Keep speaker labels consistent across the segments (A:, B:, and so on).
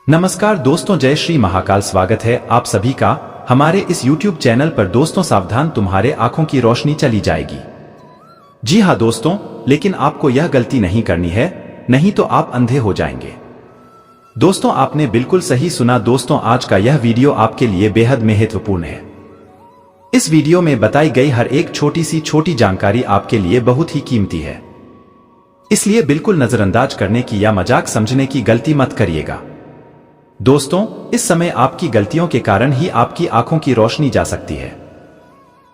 A: नमस्कार दोस्तों, जय श्री महाकाल। स्वागत है आप सभी का हमारे इस YouTube चैनल पर। दोस्तों सावधान, तुम्हारे आंखों की रोशनी चली जाएगी। जी हाँ दोस्तों, लेकिन आपको यह गलती नहीं करनी है, नहीं तो आप अंधे हो जाएंगे। दोस्तों आपने बिल्कुल सही सुना। दोस्तों आज का यह वीडियो आपके लिए बेहद महत्वपूर्ण है। इस वीडियो में बताई गई हर एक छोटी जानकारी आपके लिए बहुत ही कीमती है, इसलिए बिल्कुल नजरअंदाज करने की या मजाक समझने की गलती मत करिएगा। दोस्तों इस समय आपकी गलतियों के कारण ही आपकी आंखों की रोशनी जा सकती है।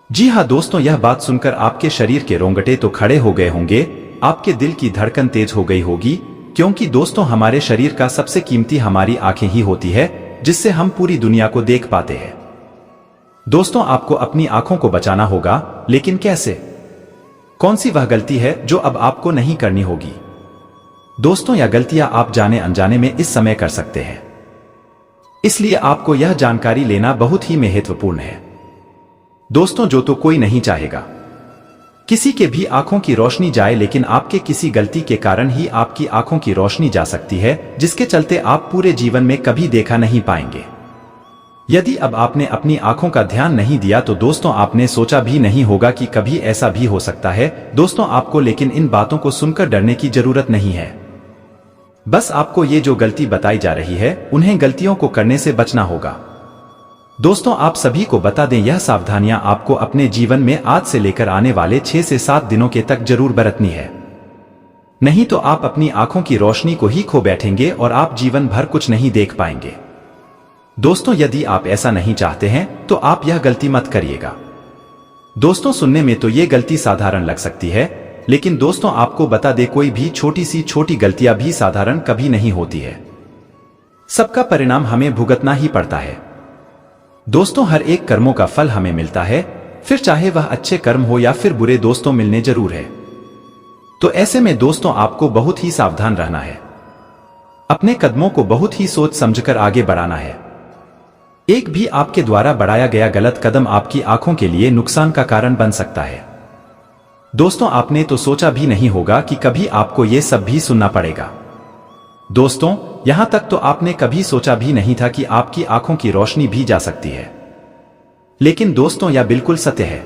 A: जी हाँ दोस्तों, यह बात सुनकर आपके शरीर के रोंगटे तो खड़े हो गए होंगे, आपके दिल की धड़कन तेज हो गई होगी, क्योंकि दोस्तों हमारे शरीर का सबसे कीमती हमारी आंखें ही होती है, जिससे हम पूरी दुनिया को देख पाते हैं। दोस्तों आपको अपनी आंखों को बचाना होगा, लेकिन कैसे? कौन सी वह गलती है जो अब आपको नहीं करनी होगी? दोस्तों यह गलतियां आप जाने अनजाने में इस समय कर सकते हैं, इसलिए आपको यह जानकारी लेना बहुत ही महत्वपूर्ण है। दोस्तों जो तो कोई नहीं चाहेगा किसी के भी आंखों की रोशनी जाए, लेकिन आपके किसी गलती के कारण ही आपकी आंखों की रोशनी जा सकती है, जिसके चलते आप पूरे जीवन में कभी देखा नहीं पाएंगे। यदि अब आपने अपनी आंखों का ध्यान नहीं दिया तो दोस्तों आपने सोचा भी नहीं होगा कि कभी ऐसा भी हो सकता है। दोस्तों आपको लेकिन इन बातों को सुनकर डरने की जरूरत नहीं है। बस आपको ये जो गलती बताई जा रही है, उन्हें गलतियों को करने से बचना होगा। दोस्तों आप सभी को बता दें, यह सावधानियां आपको अपने जीवन में आज से लेकर आने वाले 6 से 7 दिनों के तक जरूर बरतनी है, नहीं तो आप अपनी आंखों की रोशनी को ही खो बैठेंगे और आप जीवन भर कुछ नहीं देख पाएंगे। दोस्तों यदि आप ऐसा नहीं चाहते हैं तो आप यह गलती मत करिएगा। दोस्तों सुनने में तो ये गलती साधारण लग सकती है, लेकिन दोस्तों आपको बता दे, कोई भी छोटी गलतियां भी साधारण कभी नहीं होती है। सबका परिणाम हमें भुगतना ही पड़ता है। दोस्तों हर एक कर्मों का फल हमें मिलता है, फिर चाहे वह अच्छे कर्म हो या फिर बुरे, दोस्तों मिलने जरूर है। तो ऐसे में दोस्तों आपको बहुत ही सावधान रहना है, अपने कदमों को बहुत ही सोच समझकर आगे बढ़ाना है। एक भी आपके द्वारा बढ़ाया गया गलत कदम आपकी आंखों के लिए नुकसान का कारण बन सकता है। दोस्तों आपने तो सोचा भी नहीं होगा कि कभी आपको ये सब भी सुनना पड़ेगा। दोस्तों यहां तक तो आपने कभी सोचा भी नहीं था कि आपकी आंखों की रोशनी भी जा सकती है, लेकिन दोस्तों यह बिल्कुल सत्य है।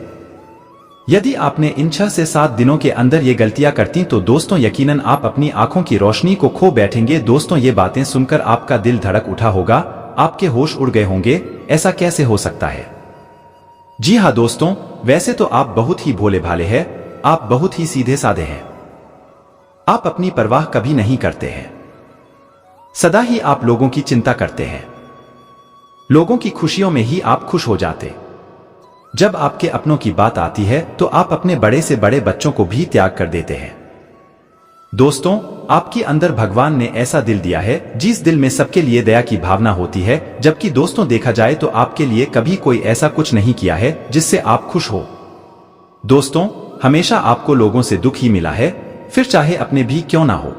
A: यदि आपने इन 6 से 7 दिनों के अंदर ये गलतियां करती तो दोस्तों यकीनन आप अपनी आंखों की रोशनी को खो बैठेंगे। दोस्तों ये बातें सुनकर आपका दिल धड़क उठा होगा, आपके होश उड़ गए होंगे, ऐसा कैसे हो सकता है? जी हाँ दोस्तों, वैसे तो आप बहुत ही भोले भाले हैं, आप बहुत ही सीधे साधे हैं, आप अपनी परवाह कभी नहीं करते हैं, सदा ही आप लोगों की चिंता करते हैं, लोगों की खुशियों में ही आप खुश हो जाते। जब आपके अपनों की बात आती है तो आप अपने बड़े से बड़े बच्चों को भी त्याग कर देते हैं। दोस्तों आपके अंदर भगवान ने ऐसा दिल दिया है जिस दिल में सबके लिए दया की भावना होती है, जबकि दोस्तों देखा जाए तो आपके लिए कभी कोई ऐसा कुछ नहीं किया है जिससे आप खुश हो। दोस्तों हमेशा आपको लोगों से दुख ही मिला है, फिर चाहे अपने भी क्यों ना हो।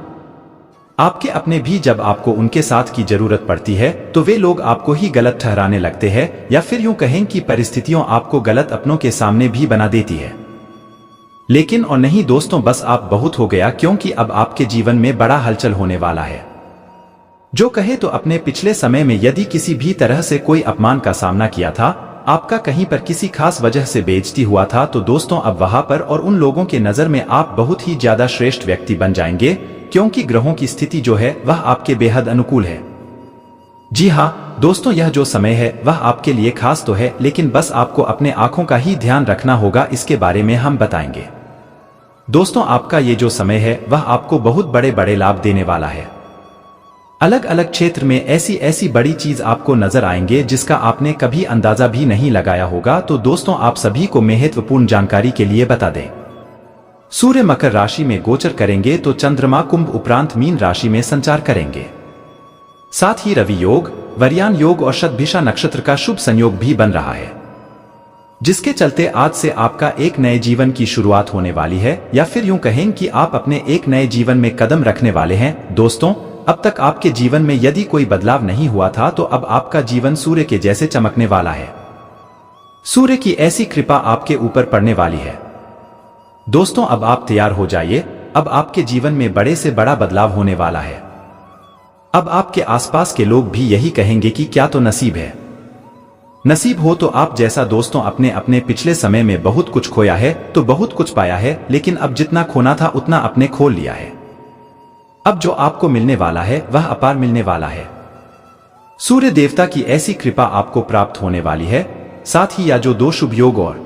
A: आपके अपने भी जब आपको उनके साथ की जरूरत पड़ती है तो वे लोग आपको ही गलत ठहराने लगते हैं, या फिर यूं कहें कि परिस्थितियों आपको गलत अपनों के सामने भी बना देती है। लेकिन और नहीं दोस्तों, बस आप बहुत हो गया, क्योंकि अब आपके जीवन में बड़ा हलचल होने वाला है। जो कहे तो अपने पिछले समय में यदि किसी भी तरह से कोई अपमान का सामना किया था, आपका कहीं पर किसी खास वजह से बेइज्जती हुआ था, तो दोस्तों अब वहां पर और उन लोगों के नजर में आप बहुत ही ज्यादा श्रेष्ठ व्यक्ति बन जाएंगे, क्योंकि ग्रहों की स्थिति जो है वह आपके बेहद अनुकूल है। जी हाँ दोस्तों, यह जो समय है वह आपके लिए खास तो है, लेकिन बस आपको अपने आंखों का ही ध्यान रखना होगा, इसके बारे में हम बताएंगे। दोस्तों आपका ये जो समय है वह आपको बहुत बड़े बड़े लाभ देने वाला है। अलग अलग क्षेत्र में ऐसी बड़ी चीज आपको नजर आएंगे जिसका आपने कभी अंदाजा भी नहीं लगाया होगा। तो दोस्तों आप सभी को महत्वपूर्ण जानकारी के लिए बता दें, सूर्य मकर राशि में गोचर करेंगे तो चंद्रमा कुंभ उपरांत मीन राशि में संचार करेंगे। साथ ही रवि योग, वरयान योग और शतभिषा नक्षत्र का शुभ संयोग भी बन रहा है, जिसके चलते आज से आपका एक नए जीवन की शुरुआत होने वाली है, या फिर यूं कहें कि आप अपने एक नए जीवन में कदम रखने वाले हैं। दोस्तों अब तक आपके जीवन में यदि कोई बदलाव नहीं हुआ था तो अब आपका जीवन सूर्य के जैसे चमकने वाला है। सूर्य की ऐसी कृपा आपके ऊपर पड़ने वाली है। दोस्तों अब आप तैयार हो जाइए, अब आपके जीवन में बड़े से बड़ा बदलाव होने वाला है। अब आपके आसपास के लोग भी यही कहेंगे कि क्या तो नसीब है। नसीब हो तो आप जैसा। दोस्तों, अपने अपने पिछले समय में बहुत कुछ खोया है तो बहुत कुछ पाया है, लेकिन अब जितना खोना था उतना आपने खो लिया है। अब जो आपको मिलने वाला है वह अपार मिलने वाला है। सूर्य देवता की ऐसी कृपा आपको प्राप्त होने वाली है। साथ ही या जो दो शुभ योग और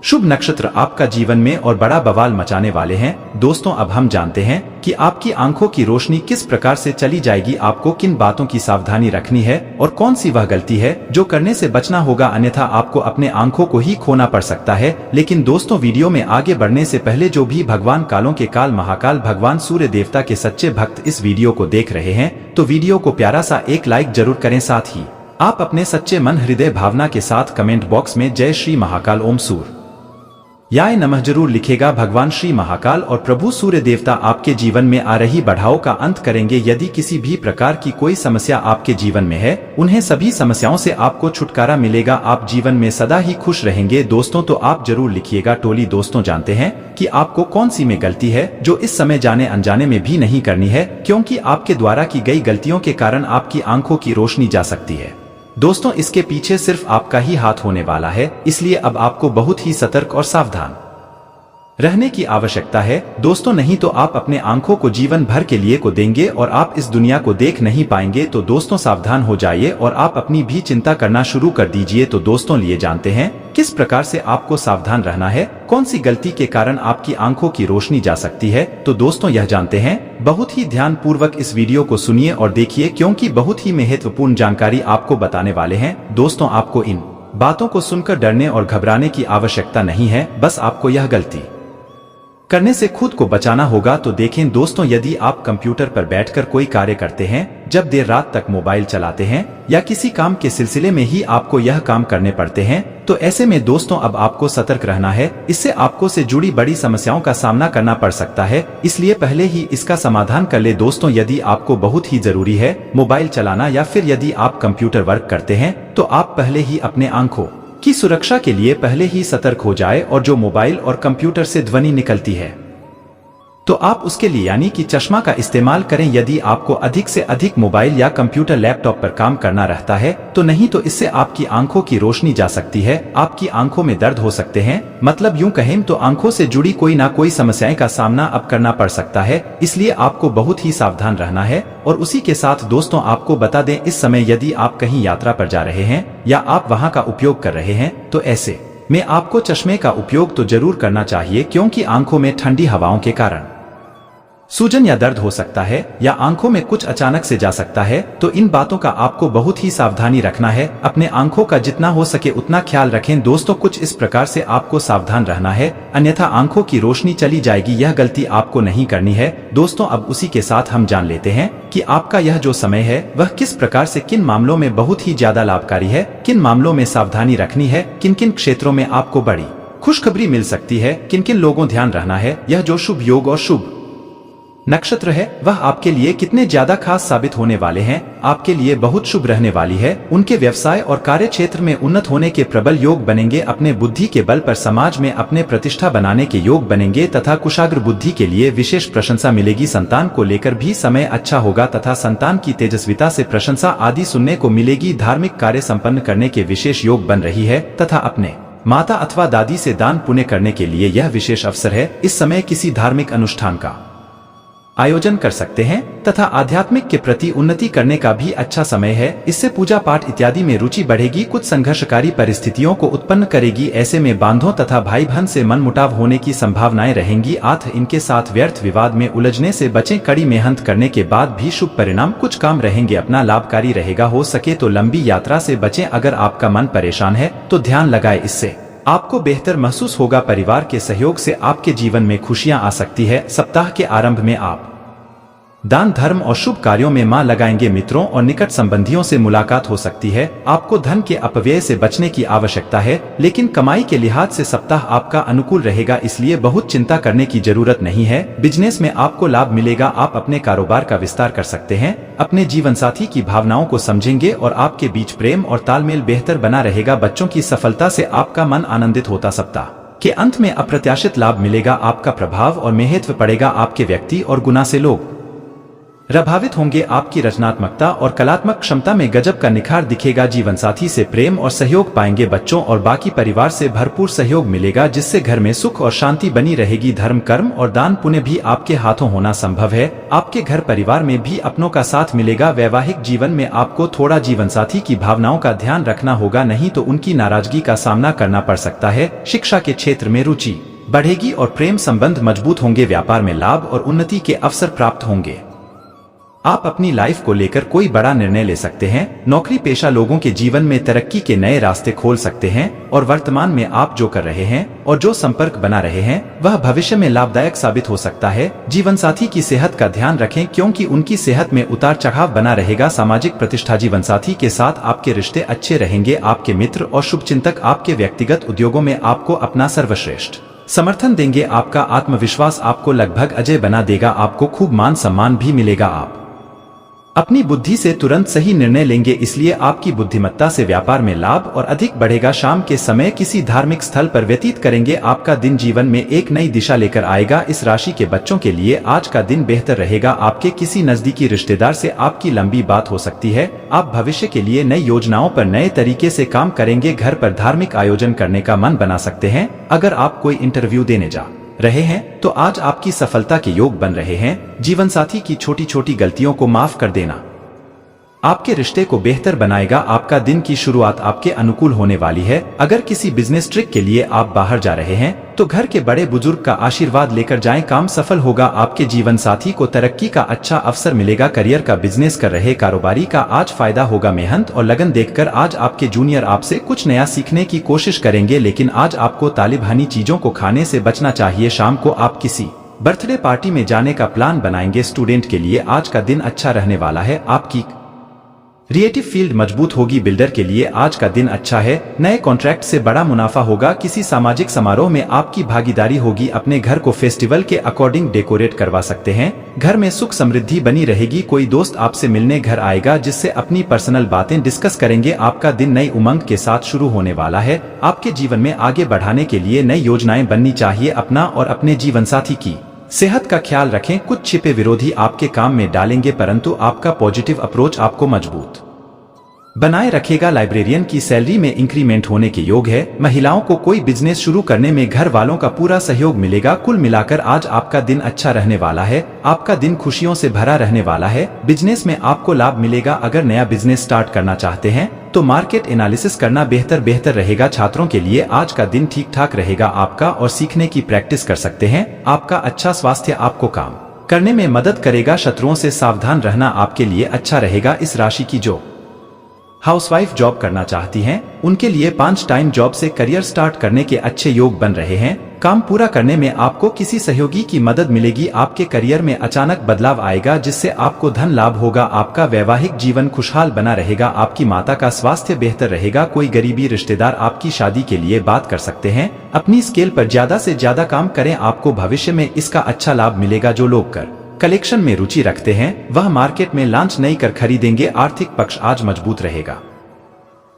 A: शुभ नक्षत्र आपका जीवन में और बड़ा बवाल मचाने वाले हैं। दोस्तों, अब हम जानते हैं कि आपकी आंखों की रोशनी किस प्रकार से चली जाएगी, आपको किन बातों की सावधानी रखनी है और कौन सी वह गलती है जो करने से बचना होगा, अन्यथा आपको अपने आंखों को ही खोना पड़ सकता है। लेकिन दोस्तों, वीडियो में आगे बढ़ने से पहले जो भी भगवान कालों के काल महाकाल भगवान सूर्य देवता के सच्चे भक्त इस वीडियो को देख रहे हैं तो वीडियो को प्यारा सा एक लाइक जरूर करें। साथ ही आप अपने सच्चे मन हृदय भावना के साथ कमेंट बॉक्स में जय श्री महाकाल ओम सूर्य याय नमः जरूर लिखेगा। भगवान श्री महाकाल और प्रभु सूर्य देवता आपके जीवन में आ रही बढ़ाव का अंत करेंगे। यदि किसी भी प्रकार की कोई समस्या आपके जीवन में है, उन्हें सभी समस्याओं से आपको छुटकारा मिलेगा। आप जीवन में सदा ही खुश रहेंगे। दोस्तों, तो आप जरूर लिखिएगा टोली। दोस्तों, जानते हैं कि आपको कौन सी में गलती है जो इस समय जाने अनजाने में भी नहीं करनी है, क्योंकि आपके द्वारा की गई गलतियों के कारण आपकी आंखों की रोशनी जा सकती है। दोस्तों, इसके पीछे सिर्फ आपका ही हाथ होने वाला है, इसलिए अब आपको बहुत ही सतर्क और सावधान रहने की आवश्यकता है। दोस्तों, नहीं तो आप अपने आंखों को जीवन भर के लिए को देंगे और आप इस दुनिया को देख नहीं पाएंगे। तो दोस्तों, सावधान हो जाइए और आप अपनी भी चिंता करना शुरू कर दीजिए। तो दोस्तों, लिए जानते हैं किस प्रकार से आपको सावधान रहना है, कौन सी गलती के कारण आपकी आंखों की रोशनी जा सकती है। तो दोस्तों, यह जानते हैं, बहुत ही ध्यान पूर्वक इस वीडियो को सुनिए और देखिए, क्योंकि बहुत ही महत्वपूर्ण जानकारी आपको बताने वाले हैं। दोस्तों, आपको इन बातों को सुनकर डरने और घबराने की आवश्यकता नहीं है, बस आपको यह गलती करने से खुद को बचाना होगा। तो देखें दोस्तों, यदि आप कंप्यूटर पर बैठकर कोई कार्य करते हैं, जब देर रात तक मोबाइल चलाते हैं या किसी काम के सिलसिले में ही आपको यह काम करने पड़ते हैं, तो ऐसे में दोस्तों अब आपको सतर्क रहना है। इससे आपको से जुड़ी बड़ी समस्याओं का सामना करना पड़ सकता है, इसलिए पहले ही इसका समाधान कर ले। दोस्तों, यदि आपको बहुत ही जरूरी है मोबाइल चलाना या फिर यदि आप कंप्यूटर वर्क करते हैं, तो आप पहले ही अपने आंखों की सुरक्षा के लिए पहले ही सतर्क हो जाए और जो मोबाइल और कंप्यूटर से ध्वनि निकलती है तो आप उसके लिए यानी कि चश्मा का इस्तेमाल करें। यदि आपको अधिक से अधिक मोबाइल या कंप्यूटर लैपटॉप पर काम करना रहता है तो नहीं तो इससे आपकी आंखों की रोशनी जा सकती है, आपकी आंखों में दर्द हो सकते हैं, मतलब यूं कहें तो आंखों से जुड़ी कोई ना कोई समस्याएं का सामना अब करना पड़ सकता है। इसलिए आपको बहुत ही सावधान रहना है। और उसी के साथ दोस्तों, आपको बता दें, इस समय यदि आप कहीं यात्रा पर जा रहे हैं या आप वहां का उपयोग कर रहे हैं तो ऐसे में आपको चश्मे का उपयोग तो जरूर करना चाहिए, क्योंकि आंखों में ठंडी हवाओं के कारण सूजन या दर्द हो सकता है या आंखों में कुछ अचानक से जा सकता है। तो इन बातों का आपको बहुत ही सावधानी रखना है। अपने आंखों का जितना हो सके उतना ख्याल रखें। दोस्तों, कुछ इस प्रकार से आपको सावधान रहना है, अन्यथा आंखों की रोशनी चली जाएगी। यह गलती आपको नहीं करनी है। दोस्तों, अब उसी के साथ हम जान लेते हैं कि आपका यह जो समय है वह किस प्रकार से किन मामलों में बहुत ही ज्यादा लाभकारी है, किन मामलों में सावधानी रखनी है, किन किन क्षेत्रों में आपको बड़ी खुशखबरी मिल सकती है, किन किन लोगों ध्यान रखना है। यह जो शुभ योग और शुभ नक्षत्र है वह आपके लिए कितने ज्यादा खास साबित होने वाले हैं, आपके लिए बहुत शुभ रहने वाली है। उनके व्यवसाय और कार्य क्षेत्र में उन्नत होने के प्रबल योग बनेंगे। अपने बुद्धि के बल पर समाज में अपने प्रतिष्ठा बनाने के योग बनेंगे तथा कुशाग्र बुद्धि के लिए विशेष प्रशंसा मिलेगी। संतान को लेकर भी समय अच्छा होगा तथा संतान की तेजस्विता से प्रशंसा आदि सुनने को मिलेगी। धार्मिक कार्य संपन्न करने के विशेष योग बन रही है तथा अपने माता अथवा दादी से दान पुण्य करने के लिए यह विशेष अवसर है। इस समय किसी धार्मिक अनुष्ठान का आयोजन कर सकते हैं तथा आध्यात्मिक के प्रति उन्नति करने का भी अच्छा समय है। इससे पूजा पाठ इत्यादि में रुचि बढ़ेगी, कुछ संघर्षकारी परिस्थितियों को उत्पन्न करेगी। ऐसे में बांधों तथा भाई बहन से मनमुटाव होने की संभावनाएं रहेंगी। इनके साथ व्यर्थ विवाद में उलझने से बचें। कड़ी मेहनत करने के बाद भी शुभ परिणाम कुछ काम रहेंगे, अपना लाभकारी रहेगा। हो सके तो लंबी यात्रा से बचें। अगर आपका मन परेशान है तो ध्यान लगाए, इससे आपको बेहतर महसूस होगा। परिवार के सहयोग से आपके जीवन में खुशियां आ सकती है। सप्ताह के आरंभ में आप दान धर्म और शुभ कार्यों में मां लगाएंगे। मित्रों और निकट संबंधियों से मुलाकात हो सकती है। आपको धन के अपव्यय से बचने की आवश्यकता है, लेकिन कमाई के लिहाज से सप्ताह आपका अनुकूल रहेगा, इसलिए बहुत चिंता करने की जरूरत नहीं है। बिजनेस में आपको लाभ मिलेगा, आप अपने कारोबार का विस्तार कर सकते हैं। अपने जीवन साथी की भावनाओं को समझेंगे और आपके बीच प्रेम और तालमेल बेहतर बना रहेगा। बच्चों की सफलता से आपका मन आनंदित होता। सप्ताह के अंत में अप्रत्याशित लाभ मिलेगा। आपका प्रभाव और महत्व पड़ेगा आपके व्यक्ति और गुना से लोग प्रभावित होंगे। आपकी रचनात्मकता और कलात्मक क्षमता में गजब का निखार दिखेगा। जीवन साथी से प्रेम और सहयोग पाएंगे। बच्चों और बाकी परिवार से भरपूर सहयोग मिलेगा, जिससे घर में सुख और शांति बनी रहेगी। धर्म, कर्म और दान पुण्य भी आपके हाथों होना संभव है। आपके घर परिवार में भी अपनों का साथ मिलेगा। वैवाहिक जीवन में आपको थोड़ा जीवन साथी की भावनाओं का ध्यान रखना होगा, नहीं तो उनकी नाराजगी का सामना करना पड़ सकता है। शिक्षा के क्षेत्र में रुचि बढ़ेगी और प्रेम संबंध मजबूत होंगे। व्यापार में लाभ और उन्नति के अवसर प्राप्त होंगे। आप अपनी लाइफ को लेकर कोई बड़ा निर्णय ले सकते हैं। नौकरी पेशा लोगों के जीवन में तरक्की के नए रास्ते खोल सकते हैं और वर्तमान में आप जो कर रहे हैं और जो संपर्क बना रहे हैं वह भविष्य में लाभदायक साबित हो सकता है। जीवन साथी की सेहत का ध्यान रखें, क्योंकि उनकी सेहत में उतार चढ़ाव बना रहेगा। सामाजिक प्रतिष्ठा, जीवन साथी के साथ आपके रिश्ते अच्छे रहेंगे। आपके मित्र और शुभचिंतक आपके व्यक्तिगत उद्योगों में आपको अपना सर्वश्रेष्ठ समर्थन देंगे। आपका आत्मविश्वास आपको लगभग अजय बना देगा। आपको खूब मान सम्मान भी मिलेगा। आप अपनी बुद्धि से तुरंत सही निर्णय लेंगे, इसलिए आपकी बुद्धिमत्ता से व्यापार में लाभ और अधिक बढ़ेगा। शाम के समय किसी धार्मिक स्थल पर व्यतीत करेंगे। आपका दिन जीवन में एक नई दिशा लेकर आएगा। इस राशि के बच्चों के लिए आज का दिन बेहतर रहेगा। आपके किसी नजदीकी रिश्तेदार से आपकी लंबी बात हो सकती है। आप भविष्य के लिए नई योजनाओं पर नए तरीके से काम करेंगे। घर पर धार्मिक आयोजन करने का मन बना सकते हैं। अगर आप कोई इंटरव्यू देने जा रहे हैं तो आज आपकी सफलता के योग बन रहे हैं। जीवन साथी की छोटी छोटी गलतियों को माफ कर देना आपके रिश्ते को बेहतर बनाएगा। आपका दिन की शुरुआत आपके अनुकूल होने वाली है। अगर किसी बिजनेस ट्रिक के लिए आप बाहर जा रहे हैं तो घर के बड़े बुजुर्ग का आशीर्वाद लेकर जाएं। काम सफल होगा। आपके जीवन साथी को तरक्की का अच्छा अवसर मिलेगा। करियर का, बिजनेस कर रहे कारोबारी का आज फायदा होगा। मेहनत और लगन देखकर आज आपके जूनियर आपसे कुछ नया सीखने की कोशिश करेंगे, लेकिन आज आपको तालिबानी चीजों को खाने से बचना चाहिए। शाम को आप किसी बर्थडे पार्टी में जाने का प्लान बनाएंगे। स्टूडेंट के लिए आज का दिन अच्छा रहने वाला है। आपकी क्रिएटिव फील्ड मजबूत होगी। बिल्डर के लिए आज का दिन अच्छा है। नए कॉन्ट्रैक्ट से बड़ा मुनाफा होगा। किसी सामाजिक समारोह में आपकी भागीदारी होगी। अपने घर को फेस्टिवल के अकॉर्डिंग डेकोरेट करवा सकते हैं। घर में सुख समृद्धि बनी रहेगी। कोई दोस्त आपसे मिलने घर आएगा, जिससे अपनी पर्सनल बातें डिस्कस करेंगे। आपका दिन नई उमंग के साथ शुरू होने वाला है। आपके जीवन में आगे बढ़ाने के लिए नई योजनाएं बननी चाहिए। अपना और अपने जीवन साथी की सेहत का ख्याल रखें। कुछ छिपे विरोधी आपके काम में डालेंगे, परंतु आपका पॉजिटिव अप्रोच आपको मजबूत बनाए रखेगा। लाइब्रेरियन की सैलरी में इंक्रीमेंट होने के योग है। महिलाओं को कोई बिजनेस शुरू करने में घर वालों का पूरा सहयोग मिलेगा। कुल मिलाकर आज आपका दिन अच्छा रहने वाला है। आपका दिन खुशियों से भरा रहने वाला है। बिजनेस में आपको लाभ मिलेगा। अगर नया बिजनेस स्टार्ट करना चाहते हैं तो मार्केट एनालिसिस करना बेहतर रहेगा। छात्रों के लिए आज का दिन ठीक ठाक रहेगा। आपका और सीखने की प्रैक्टिस कर सकते हैं। आपका अच्छा स्वास्थ्य आपको काम करने में मदद करेगा। शत्रुओं से सावधान रहना आपके लिए अच्छा रहेगा। इस राशि की जो हाउसवाइफ जॉब करना चाहती हैं, उनके लिए 5 टाइम जॉब से करियर स्टार्ट करने के अच्छे योग बन रहे हैं। काम पूरा करने में आपको किसी सहयोगी की मदद मिलेगी। आपके करियर में अचानक बदलाव आएगा, जिससे आपको धन लाभ होगा। आपका वैवाहिक जीवन खुशहाल बना रहेगा। आपकी माता का स्वास्थ्य बेहतर रहेगा। कोई गरीबी रिश्तेदार आपकी शादी के लिए बात कर सकते हैं। अपनी स्केल पर ज्यादा से ज्यादा काम करें। आपको भविष्य में इसका अच्छा लाभ मिलेगा। जो लोग कर कलेक्शन में रुचि रखते हैं वह मार्केट में लॉन्च नहीं कर खरीदेंगे। आर्थिक पक्ष आज मजबूत रहेगा।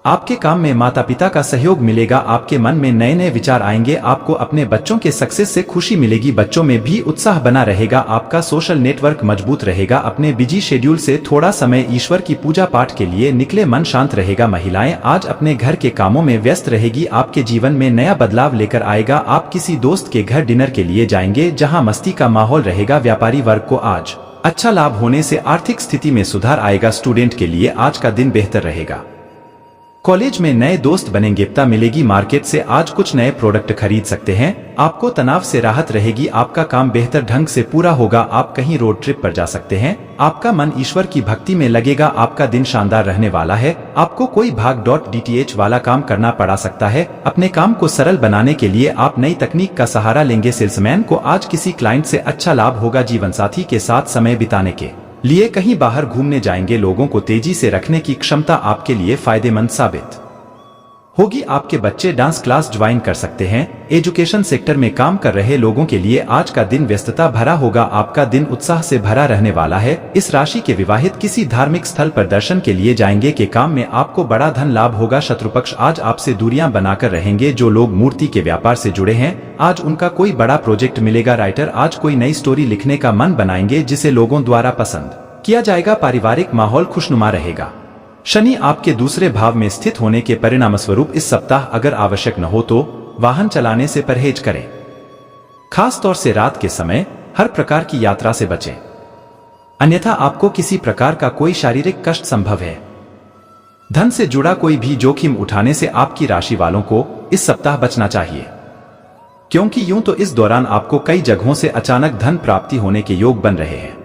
A: आपके काम में माता पिता का सहयोग मिलेगा। आपके मन में नए नए विचार आएंगे। आपको अपने बच्चों के सक्सेस से खुशी मिलेगी। बच्चों में भी उत्साह बना रहेगा। आपका सोशल नेटवर्क मजबूत रहेगा। अपने बिजी शेड्यूल से थोड़ा समय ईश्वर की पूजा पाठ के लिए निकले, मन शांत रहेगा। महिलाएं आज अपने घर के कामों में व्यस्त रहेगी। आपके जीवन में नया बदलाव लेकर आएगा। आप किसी दोस्त के घर डिनर के लिए जाएंगे, जहां मस्ती का माहौल रहेगा। व्यापारी वर्ग को आज अच्छा लाभ होने से आर्थिक स्थिति में सुधार आएगा। स्टूडेंट के लिए आज का दिन बेहतर रहेगा। कॉलेज में नए दोस्त बनेंगे। पता मिलेगी। मार्केट से आज कुछ नए प्रोडक्ट खरीद सकते हैं। आपको तनाव से राहत रहेगी। आपका काम बेहतर ढंग से पूरा होगा। आप कहीं रोड ट्रिप पर जा सकते हैं। आपका मन ईश्वर की भक्ति में लगेगा। आपका दिन शानदार रहने वाला है। आपको कोई भाग.DTH वाला काम करना पड़ा सकता है। अपने काम को सरल बनाने के लिए आप नई तकनीक का सहारा लेंगे। सेल्समैन को आज किसी क्लाइंट से अच्छा लाभ होगा। जीवन साथी के साथ समय बिताने के लिए कहीं बाहर घूमने जाएंगे। लोगों को तेजी से रखने की क्षमता आपके लिए फायदेमंद साबित होगी। आपके बच्चे डांस क्लास ज्वाइन कर सकते हैं। एजुकेशन सेक्टर में काम कर रहे लोगों के लिए आज का दिन व्यस्तता भरा होगा। आपका दिन उत्साह से भरा रहने वाला है। इस राशि के विवाहित किसी धार्मिक स्थल पर दर्शन के लिए जाएंगे। के काम में आपको बड़ा धन लाभ होगा। शत्रुपक्ष आज आपसे दूरियां बनाकर रहेंगे। जो लोग मूर्ति के व्यापार से जुड़े हैं आज उनका कोई बड़ा प्रोजेक्ट मिलेगा। राइटर आज कोई नई स्टोरी लिखने का मन बनाएंगे, जिसे लोगों द्वारा पसंद किया जाएगा। पारिवारिक माहौल खुशनुमा रहेगा। शनि आपके दूसरे भाव में स्थित होने के परिणामस्वरूप इस सप्ताह अगर आवश्यक न हो तो वाहन चलाने से परहेज करें। खास तौर से रात के समय हर प्रकार की यात्रा से बचें, अन्यथा आपको किसी प्रकार का कोई शारीरिक कष्ट संभव है। धन से जुड़ा कोई भी जोखिम उठाने से आपकी राशि वालों को इस सप्ताह बचना चाहिए, क्योंकि यूं तो इस दौरान आपको कई जगहों से अचानक धन प्राप्ति होने के योग बन रहे हैं,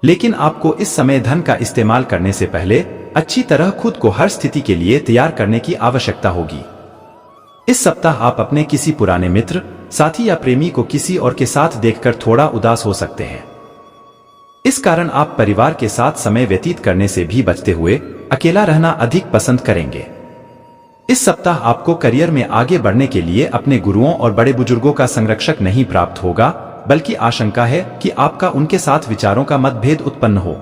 A: लेकिन आपको इस समय धन का इस्तेमाल करने से पहले अच्छी तरह खुद को हर स्थिति के लिए तैयार करने की आवश्यकता होगी। इस सप्ताह आप अपने किसी पुराने मित्र, साथी या प्रेमी को किसी और के साथ देखकर थोड़ा उदास हो सकते हैं। इस कारण आप परिवार के साथ समय व्यतीत करने से भी बचते हुए अकेला रहना अधिक पसंद करेंगे। इस सप्ताह आपको करियर में आगे बढ़ने के लिए अपने गुरुओं और बड़े बुजुर्गों का संरक्षक नहीं प्राप्त होगा, बल्कि आशंका है कि आपका उनके साथ विचारों का मतभेद उत्पन्न हो।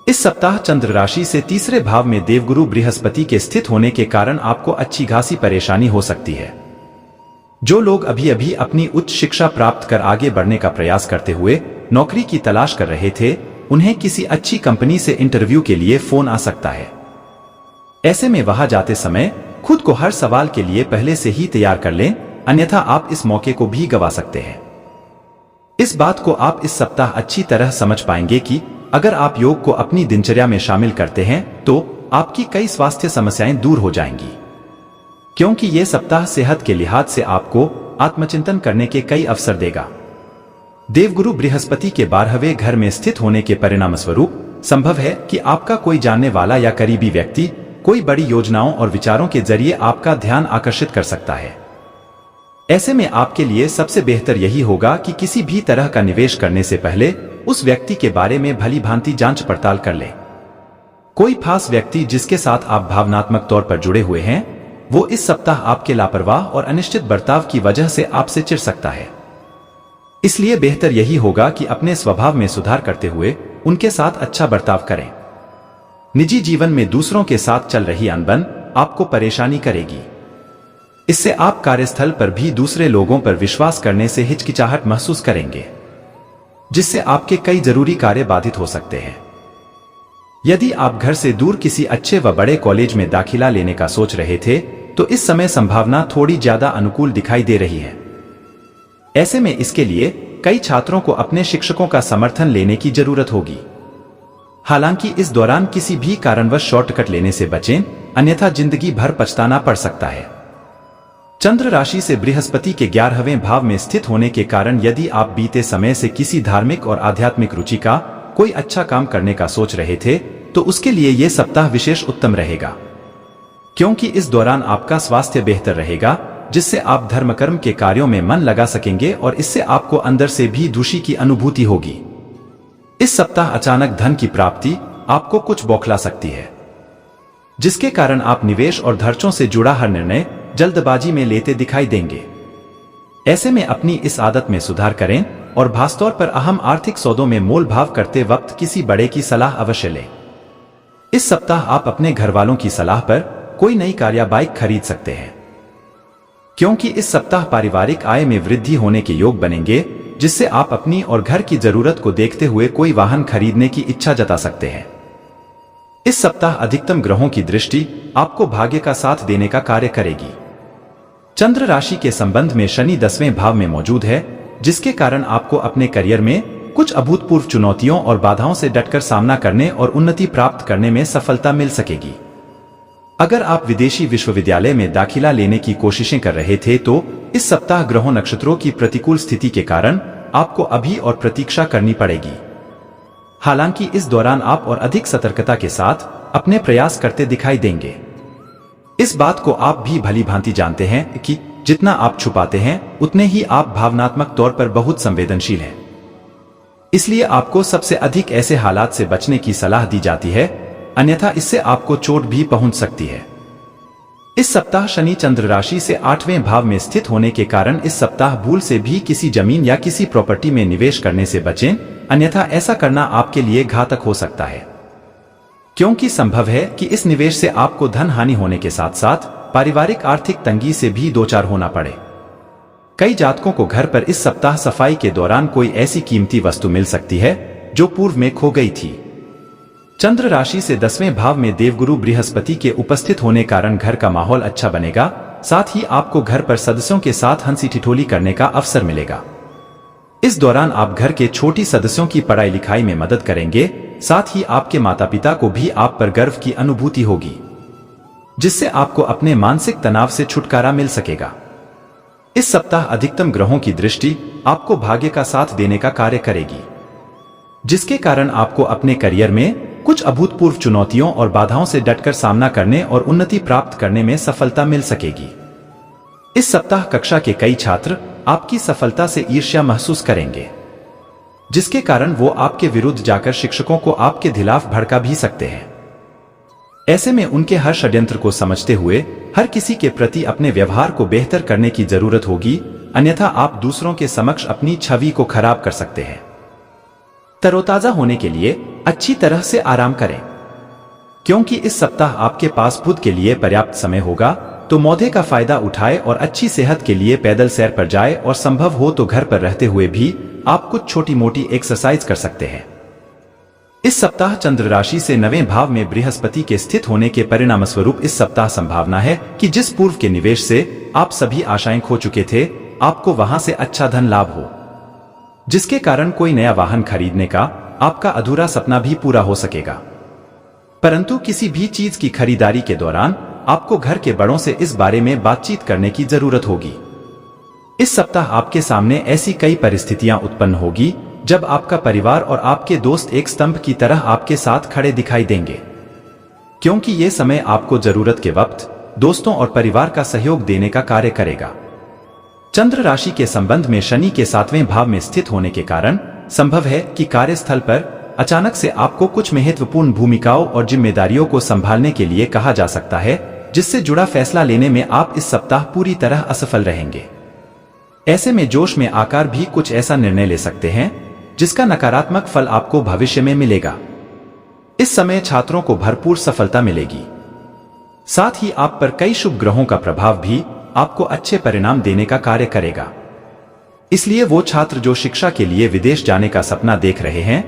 A: इस सप्ताह चंद्र राशि से तीसरे भाव में देवगुरु बृहस्पति के स्थित होने के कारण आपको अच्छी खासी परेशानी हो सकती है। जो लोग अभी अभी अपनी उच्च शिक्षा प्राप्त कर आगे बढ़ने का प्रयास करते हुए नौकरी की तलाश कर रहे थे, उन्हें किसी अच्छी कंपनी से इंटरव्यू के लिए फोन आ सकता है। ऐसे में वहां जाते समय खुद को हर सवाल के लिए पहले से ही तैयार कर लें, अन्यथा आप इस मौके को भी गंवा सकते हैं। इस बात को आप इस सप्ताह अच्छी तरह समझ पाएंगे कि अगर आप योग को अपनी दिनचर्या में शामिल करते हैं तो आपकी कई स्वास्थ्य समस्याएं दूर हो जाएंगी, क्योंकि यह सप्ताह सेहत के लिहाज से आपको आत्मचिंतन करने के कई अवसर देगा। देवगुरु बृहस्पति के 12वें घर में स्थित होने के परिणामस्वरूप संभव है कि आपका कोई जानने वाला या करीबी व्यक्ति कोई बड़ी योजनाओं और विचारों के जरिए आपका ध्यान आकर्षित कर सकता है। ऐसे में आपके लिए सबसे बेहतर यही होगा कि किसी भी तरह का निवेश करने से पहले उस व्यक्ति के बारे में भली भांति जांच पड़ताल कर लें। कोई खास व्यक्ति जिसके साथ आप भावनात्मक तौर पर जुड़े हुए हैं, वो इस सप्ताह आपके लापरवाह और अनिश्चित बर्ताव की वजह से आपसे चिढ़ सकता है। इसलिए बेहतर यही होगा कि अपने स्वभाव में सुधार करते हुए उनके साथ अच्छा बर्ताव करें। निजी जीवन में दूसरों के साथ चल रही अनबन आपको परेशानी करेगी। इससे आप कार्यस्थल पर भी दूसरे लोगों पर विश्वास करने से हिचकिचाहट महसूस करेंगे, जिससे आपके कई जरूरी कार्य बाधित हो सकते हैं। यदि आप घर से दूर किसी अच्छे व बड़े कॉलेज में दाखिला लेने का सोच रहे थे, तो इस समय संभावना थोड़ी ज्यादा अनुकूल दिखाई दे रही है। ऐसे में इसके लिए कई छात्रों को अपने शिक्षकों का समर्थन लेने की जरूरत होगी। हालांकि इस दौरान किसी भी कारणवश शॉर्टकट लेने से बचें, अन्यथा जिंदगी भर पछताना पड़ सकता है। चंद्र राशि से बृहस्पति के 11वें भाव में स्थित होने के कारण यदि आप बीते समय से किसी धार्मिक और आध्यात्मिक रुचि का कोई अच्छा काम करने का सोच रहे थे, तो उसके लिए यह सप्ताह विशेष उत्तम रहेगा, क्योंकि इस दौरान आपका स्वास्थ्य बेहतर रहेगा, जिससे आप धर्म कर्म के कार्यों में मन लगा सकेंगे और इससे आपको अंदर से भी खुशी की अनुभूति होगी। इस सप्ताह अचानक धन की प्राप्ति आपको कुछ बौखला सकती है, जिसके कारण आप निवेश और खर्चों से जुड़ा हर निर्णय जल्दबाजी में लेते दिखाई देंगे। ऐसे में अपनी इस आदत में सुधार करें और खासतौर पर अहम आर्थिक सौदों में मोल भाव करते वक्त किसी बड़े की सलाह अवश्य लें। इस सप्ताह आप अपने घर वालों की सलाह पर कोई नई कार या बाइक खरीद सकते हैं, क्योंकि इस सप्ताह पारिवारिक आय में वृद्धि होने के योग बनेंगे, जिससे आप अपनी और घर की जरूरत को देखते हुए कोई वाहन खरीदने की इच्छा जता सकते हैं। इस सप्ताह अधिकतम ग्रहों की दृष्टि आपको भाग्य का साथ देने का कार्य करेगी। चंद्र राशि के संबंध में शनि 10वें भाव में मौजूद है, जिसके कारण आपको अपने करियर में कुछ अभूतपूर्व चुनौतियों और बाधाओं से डटकर सामना करने और उन्नति प्राप्त करने में सफलता मिल सकेगी। अगर आप विदेशी विश्वविद्यालय में दाखिला लेने की कोशिशें कर रहे थे, तो इस सप्ताह ग्रहों नक्षत्रों की प्रतिकूल स्थिति के कारण आपको अभी और प्रतीक्षा करनी पड़ेगी। हालांकि इस दौरान आप और अधिक सतर्कता के साथ अपने प्रयास करते दिखाई देंगे। इस बात को आप भी भली भांति जानते हैं कि जितना आप छुपाते हैं, उतने ही आप भावनात्मक तौर पर बहुत संवेदनशील हैं। इसलिए आपको सबसे अधिक ऐसे हालात से बचने की सलाह दी जाती है, अन्यथा इससे आपको चोट भी पहुंच सकती है। इस सप्ताह शनि चंद्र राशि से 8वें भाव में स्थित होने के कारण इस सप्ताह भूल से भी किसी जमीन या किसी प्रॉपर्टी में निवेश करने से बचें, अन्यथा ऐसा करना आपके लिए घातक हो सकता है, क्योंकि संभव है कि इस निवेश से आपको धन हानि होने के साथ साथ पारिवारिक आर्थिक तंगी से भी दो चार होना पड़े। कई जातकों को घर पर इस सप्ताह सफाई के दौरान कोई ऐसी कीमती वस्तु मिल सकती है जो पूर्व में खो गई थी। चंद्र राशि से 10वें भाव में देवगुरु बृहस्पति के उपस्थित होने कारण घर का माहौल अच्छा बनेगा। साथ ही आपको घर पर सदस्यों के साथ हंसी ठिठोली करने का अवसर मिलेगा। इस दौरान आप घर के छोटी सदस्यों की पढ़ाई लिखाई में मदद करेंगे। साथ ही आपके माता पिता को भी आप पर गर्व की अनुभूति होगी, जिससे आपको अपने मानसिक तनाव से छुटकारा मिल सकेगा। इस सप्ताह अधिकतम ग्रहों की दृष्टि आपको भाग्य का साथ देने का कार्य करेगी, जिसके कारण आपको अपने करियर में कुछ अभूतपूर्व चुनौतियों और बाधाओं से डटकर सामना करने और उन्नति प्राप्त करने में सफलता मिल सकेगी। इस सप्ताह कक्षा के कई छात्र आपकी सफलता से ईर्ष्या महसूस करेंगे, जिसके कारण वो आपके विरुद्ध जाकर शिक्षकों को आपके खिलाफ भड़का भी सकते हैं। ऐसे में उनके हर षड्यंत्र को समझते हुए हर किसी के प्रति अपने व्यवहार को बेहतर करने की जरूरत होगी, अन्यथा आप दूसरों के समक्ष अपनी छवि को खराब कर सकते हैं। तरोताजा होने के लिए अच्छी तरह से आराम करें, क्योंकि इस सप्ताह आपके पास खुद के लिए पर्याप्त समय होगा। तो मौके का फायदा उठाए और अच्छी सेहत के लिए पैदल सैर पर जाए, और संभव हो तो घर पर रहते हुए भी आप कुछ छोटी मोटी एक्सरसाइज कर सकते हैं। इस सप्ताह चंद्र राशि से 9वें भाव में बृहस्पति के स्थित होने के परिणामस्वरूप इस सप्ताह संभावना है कि जिस पूर्व के निवेश से आप सभी आशाएं खो चुके थे, आपको वहां से अच्छा धन लाभ हो, जिसके कारण कोई नया वाहन खरीदने का आपका अधूरा सपना भी पूरा हो सकेगा। परंतु किसी भी चीज की खरीदारी के दौरान आपको घर के बड़ों से इस बारे में बातचीत करने की जरूरत होगी। इस सप्ताह आपके सामने ऐसी कई परिस्थितियां उत्पन्न होगी जब आपका परिवार और आपके दोस्त एक स्तंभ की तरह आपके साथ खड़े दिखाई देंगे, क्योंकि ये समय आपको जरूरत के वक्त दोस्तों और परिवार का सहयोग देने का कार्य करेगा। चंद्र राशि के संबंध में शनि के 7वें भाव में स्थित होने के कारण संभव है कि कार्यस्थल पर अचानक से आपको कुछ महत्वपूर्ण भूमिकाओं और जिम्मेदारियों को संभालने के लिए कहा जा सकता है, जिससे जुड़ा फैसला लेने में आप इस सप्ताह पूरी तरह असफल रहेंगे। ऐसे में जोश में आकर भी कुछ ऐसा निर्णय ले सकते हैं जिसका नकारात्मक फल आपको भविष्य में मिलेगा। इस समय छात्रों को भरपूर सफलता मिलेगी। साथ ही आप पर कई शुभ ग्रहों का प्रभाव भी आपको अच्छे परिणाम देने का कार्य करेगा। इसलिए वो छात्र जो शिक्षा के लिए विदेश जाने का सपना देख रहे हैं,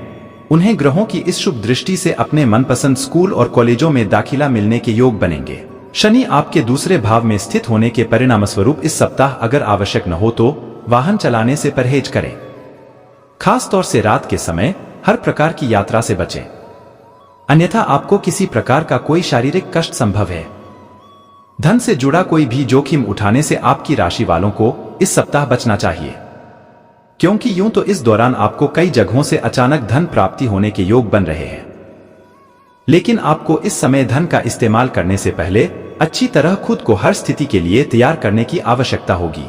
A: उन्हें ग्रहों की इस शुभ दृष्टि से अपने मनपसंद स्कूल और कॉलेजों में दाखिला मिलने के योग बनेंगे। शनि आपके दूसरे भाव में स्थित होने के परिणामस्वरूप इस सप्ताह अगर आवश्यक न हो तो वाहन चलाने से परहेज करें। खास तौर से रात के समय हर प्रकार की यात्रा से बचें, अन्यथा आपको किसी प्रकार का कोई शारीरिक कष्ट संभव है। धन से जुड़ा कोई भी जोखिम उठाने से आपकी राशि वालों को इस सप्ताह बचना चाहिए, क्योंकि यूं तो इस दौरान आपको कई जगहों से अचानक धन प्राप्ति होने के योग बन रहे हैं, लेकिन आपको इस समय धन का इस्तेमाल करने से पहले अच्छी तरह खुद को हर स्थिति के लिए तैयार करने की आवश्यकता होगी।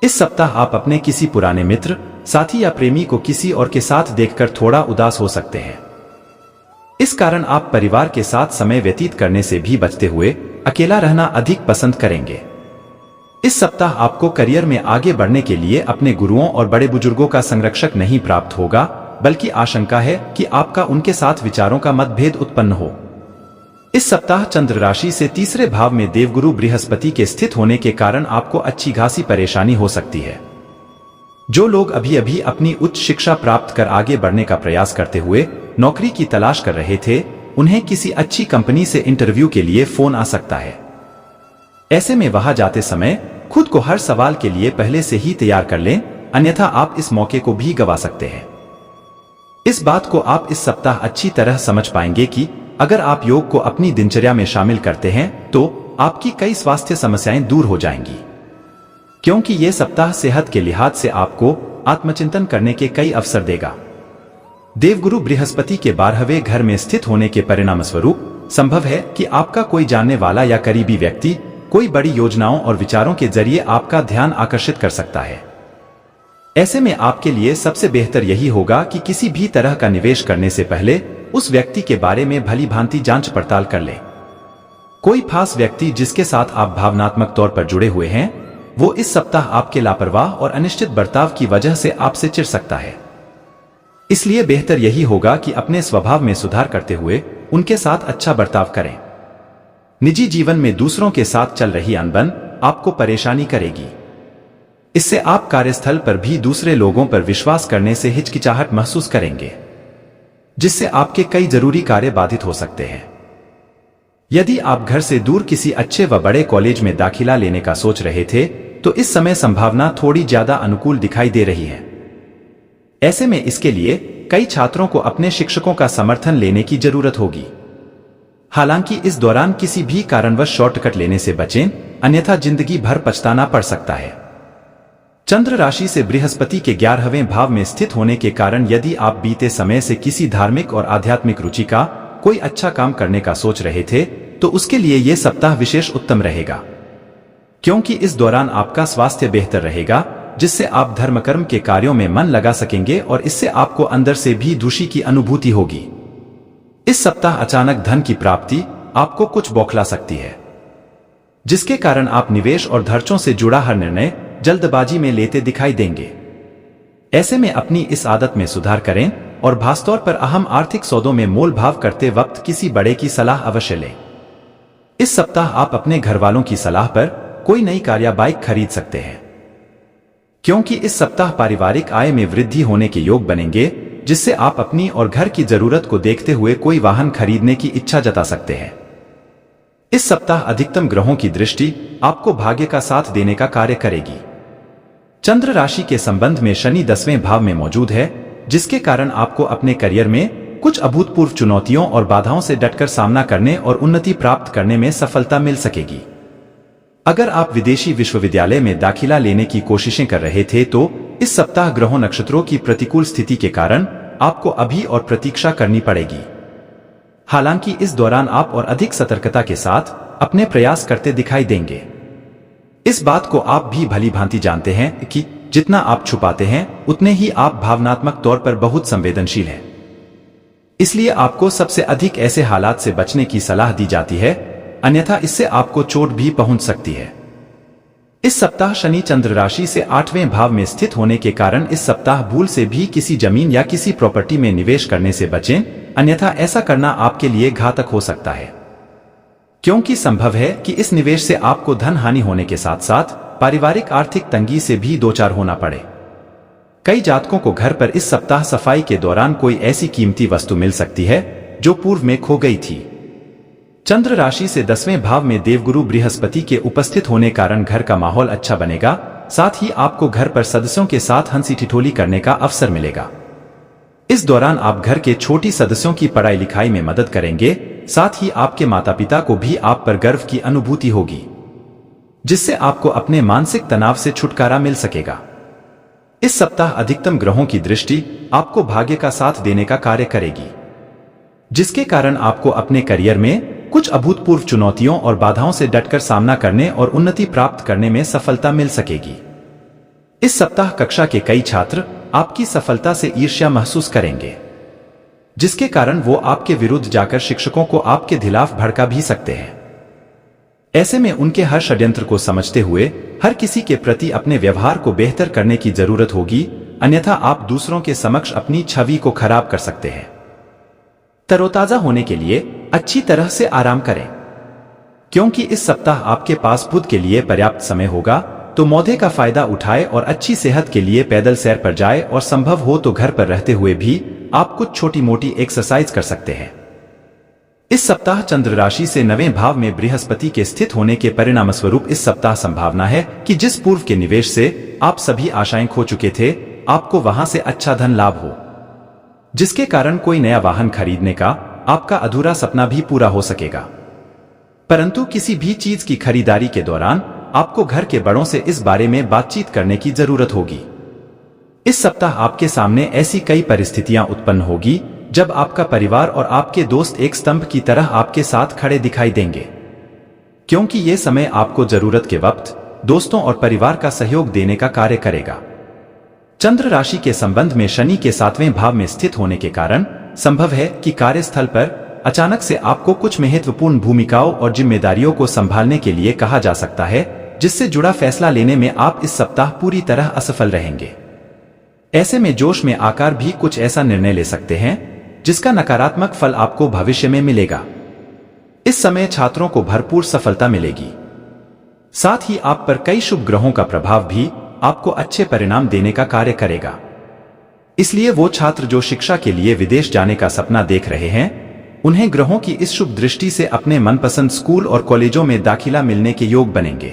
A: इस सप्ताह आप अपने किसी पुराने मित्र, साथी या प्रेमी को किसी और के साथ देखकर थोड़ा उदास हो सकते हैं। इस कारण आप परिवार के साथ समय व्यतीत करने से भी बचते हुए अकेला रहना अधिक पसंद करेंगे। इस सप्ताह आपको करियर में आगे बढ़ने के लिए अपने गुरुओं और बड़े बुजुर्गों का संरक्षक नहीं प्राप्त होगा, बल्कि आशंका है कि आपका उनके साथ विचारों का मतभेद उत्पन्न हो। इस सप्ताह चंद्र राशि से तीसरे भाव में देवगुरु बृहस्पति के स्थित होने के कारण आपको अच्छी खासी परेशानी हो सकती है। जो लोग अभी अभी अपनी उच्च शिक्षा प्राप्त कर आगे बढ़ने का प्रयास करते हुए नौकरी की तलाश कर रहे थे, उन्हें किसी अच्छी कंपनी से इंटरव्यू के लिए फोन आ सकता है। ऐसे में वहां जाते समय खुद को हर सवाल के लिए पहले से ही तैयार कर लें, अन्यथा आप इस मौके को भी गंवा सकते हैं। इस बात को आप इस सप्ताह अच्छी तरह समझ पाएंगे कि अगर आप योग को अपनी दिनचर्या में शामिल करते हैं तो आपकी कई स्वास्थ्य समस्याएं दूर हो जाएंगी, क्योंकि यह सप्ताह सेहत के लिहाज से आपको आत्मचिंतन करने के कई अवसर देगा। देवगुरु बृहस्पति के 12वें घर में स्थित होने के परिणामस्वरूप संभव है कि आपका कोई जानने वाला या करीबी व्यक्ति कोई बड़ी योजनाओं और विचारों के जरिए आपका ध्यान आकर्षित कर सकता है। ऐसे में आपके लिए सबसे बेहतर यही होगा कि किसी भी तरह का निवेश करने से पहले उस व्यक्ति के बारे में भली भांति जांच पड़ताल कर लें। कोई खास व्यक्ति जिसके साथ आप भावनात्मक तौर पर जुड़े हुए हैं, वो इस सप्ताह आपके लापरवाह और अनिश्चित बर्ताव की वजह से आपसे चिढ़ सकता है। इसलिए बेहतर यही होगा कि अपने स्वभाव में सुधार करते हुए उनके साथ अच्छा बर्ताव करें। निजी जीवन में दूसरों के साथ चल रही अनबन आपको परेशानी करेगी। इससे आप कार्यस्थल पर भी दूसरे लोगों पर विश्वास करने से हिचकिचाहट महसूस करेंगे। जिससे आपके कई जरूरी कार्य बाधित हो सकते हैं। यदि आप घर से दूर किसी अच्छे व बड़े कॉलेज में दाखिला लेने का सोच रहे थे, तो इस समय संभावना थोड़ी ज्यादा अनुकूल दिखाई दे रही है। ऐसे में इसके लिए कई छात्रों को अपने शिक्षकों का समर्थन लेने की जरूरत होगी। हालांकि इस दौरान किसी भी कारणवश शॉर्टकट लेने से बचें, अन्यथा जिंदगी भर पछताना पड़ सकता है। चंद्र राशि से बृहस्पति के 11वें भाव में स्थित होने के कारण यदि आप बीते समय से किसी धार्मिक और आध्यात्मिक रुचि का कोई अच्छा काम करने का सोच रहे थे, तो उसके लिए यह सप्ताह विशेष उत्तम रहेगा, क्योंकि इस दौरान आपका स्वास्थ्य बेहतर रहेगा, जिससे आप धर्मकर्म के कार्यों में मन लगा सकेंगे और इससे आपको अंदर से भी खुशी की अनुभूति होगी। इस सप्ताह अचानक धन की प्राप्ति आपको कुछ बौखला सकती है, जिसके कारण आप निवेश और खर्चों से जुड़ा हर निर्णय जल्दबाजी में लेते दिखाई देंगे। ऐसे में अपनी इस आदत में सुधार करें और खासतौर पर अहम आर्थिक सौदों में मोल भाव करते वक्त किसी बड़े की सलाह अवश्य लें। इस सप्ताह आप अपने घर वालों की सलाह पर कोई नई कार या बाइक खरीद सकते हैं, क्योंकि इस सप्ताह पारिवारिक आय में वृद्धि होने के योग बनेंगे, जिससे आप अपनी और घर की जरूरत को देखते हुए कोई वाहन खरीदने की इच्छा जता सकते हैं। इस सप्ताह अधिकतम ग्रहों की दृष्टि आपको भाग्य का साथ देने का कार्य करेगी। चंद्र राशि के संबंध में शनि 10वें भाव में मौजूद है, जिसके कारण आपको अपने करियर में कुछ अभूतपूर्व चुनौतियों और बाधाओं से डटकर सामना करने और उन्नति प्राप्त करने में सफलता मिल सकेगी। अगर आप विदेशी विश्वविद्यालय में दाखिला लेने की कोशिशें कर रहे थे, तो इस सप्ताह ग्रहों नक्षत्रों की प्रतिकूल स्थिति के कारण आपको अभी और प्रतीक्षा करनी पड़ेगी। हालांकि इस दौरान आप और अधिक सतर्कता के साथ अपने प्रयास करते दिखाई देंगे। इस बात को आप भी भली भांति जानते हैं कि जितना आप छुपाते हैं, उतने ही आप भावनात्मक तौर पर बहुत संवेदनशील हैं। इसलिए आपको सबसे अधिक ऐसे हालात से बचने की सलाह दी जाती है, अन्यथा इससे आपको चोट भी पहुंच सकती है। इस सप्ताह शनि चंद्र राशि से 8वें भाव में स्थित होने के कारण इस सप्ताह भूल से भी किसी जमीन या किसी प्रॉपर्टी में निवेश करने से बचें, अन्यथा ऐसा करना आपके लिए घातक हो सकता है, क्योंकि संभव है कि इस निवेश से आपको धन हानि होने के साथ साथ पारिवारिक आर्थिक तंगी से भी दो चार होना पड़े। कई जातकों को घर पर इस सप्ताह सफाई के दौरान कोई ऐसी कीमती वस्तु मिल सकती है जो पूर्व में खो गई थी। चंद्र राशि से 10वें भाव में देवगुरु बृहस्पति के उपस्थित होने कारण घर का माहौल अच्छा बनेगा, साथ ही आपको घर पर सदस्यों के साथ हंसी ठिठोली करने का अवसर मिलेगा। इस दौरान आप घर के छोटी सदस्यों की पढ़ाई लिखाई में मदद करेंगे, साथ ही आपके माता पिता को भी आप पर गर्व की अनुभूति होगी, जिससे आपको अपने मानसिक तनाव से छुटकारा मिल सकेगा। इस सप्ताह अधिकतम ग्रहों की दृष्टि आपको भाग्य का साथ देने का कार्य करेगी, जिसके कारण आपको अपने करियर में कुछ अभूतपूर्व चुनौतियों और बाधाओं से डटकर सामना करने और उन्नति प्राप्त करने में सफलता मिल सकेगी। इस सप्ताह कक्षा के कई छात्र आपकी सफलता से ईर्ष्या महसूस करेंगे, जिसके कारण वो आपके विरुद्ध जाकर शिक्षकों को आपके खिलाफ भड़का भी सकते हैं। ऐसे में उनके हर षड्यंत्र को समझते हुए हर किसी के प्रति अपने व्यवहार को बेहतर करने की जरूरत होगी, अन्यथा आप दूसरों के समक्ष अपनी छवि को खराब कर सकते हैं। तरोताजा होने के लिए अच्छी तरह से आराम करें, क्योंकि इस सप्ताह आपके पास खुद के लिए पर्याप्त समय होगा, तो मौके का फायदा उठाए और अच्छी सेहत के लिए पैदल सैर पर जाए और संभव हो तो घर पर रहते हुए भी आप कुछ छोटी मोटी एक्सरसाइज कर सकते हैं। इस सप्ताह चंद्र राशि से 9वें भाव में बृहस्पति के स्थित होने के परिणाम स्वरूप इस सप्ताह संभावना है कि जिस पूर्व के निवेश से आप सभी आशाएं खो चुके थे, आपको वहां से अच्छा धन लाभ हो, जिसके कारण कोई नया वाहन खरीदने का आपका अधूरा सपना भी पूरा हो सकेगा। परंतु किसी भी चीज की खरीदारी के दौरान आपको घर के बड़ों से इस बारे में बातचीत करने की जरूरत होगी। इस सप्ताह आपके सामने ऐसी कई परिस्थितियां उत्पन्न होगी जब आपका परिवार और आपके दोस्त एक स्तंभ की तरह आपके साथ खड़े दिखाई देंगे, क्योंकि ये समय आपको जरूरत के वक्त दोस्तों और परिवार का सहयोग देने का कार्य करेगा। चंद्र राशि के संबंध में शनि के 7वें भाव में स्थित होने के कारण संभव है कि कार्यस्थल पर अचानक से आपको कुछ महत्वपूर्ण भूमिकाओं और जिम्मेदारियों को संभालने के लिए कहा जा सकता है, जिससे जुड़ा फैसला लेने में आप इस सप्ताह पूरी तरह असफल रहेंगे। ऐसे में जोश में आकर भी कुछ ऐसा निर्णय ले सकते हैं जिसका नकारात्मक फल आपको भविष्य में मिलेगा। इस समय छात्रों को भरपूर सफलता मिलेगी, साथ ही आप पर कई शुभ ग्रहों का प्रभाव भी आपको अच्छे परिणाम देने का कार्य करेगा। इसलिए वो छात्र जो शिक्षा के लिए विदेश जाने का सपना देख रहे हैं, उन्हें ग्रहों की इस शुभ दृष्टि से अपने मनपसंद स्कूल और कॉलेजों में दाखिला मिलने के योग बनेंगे।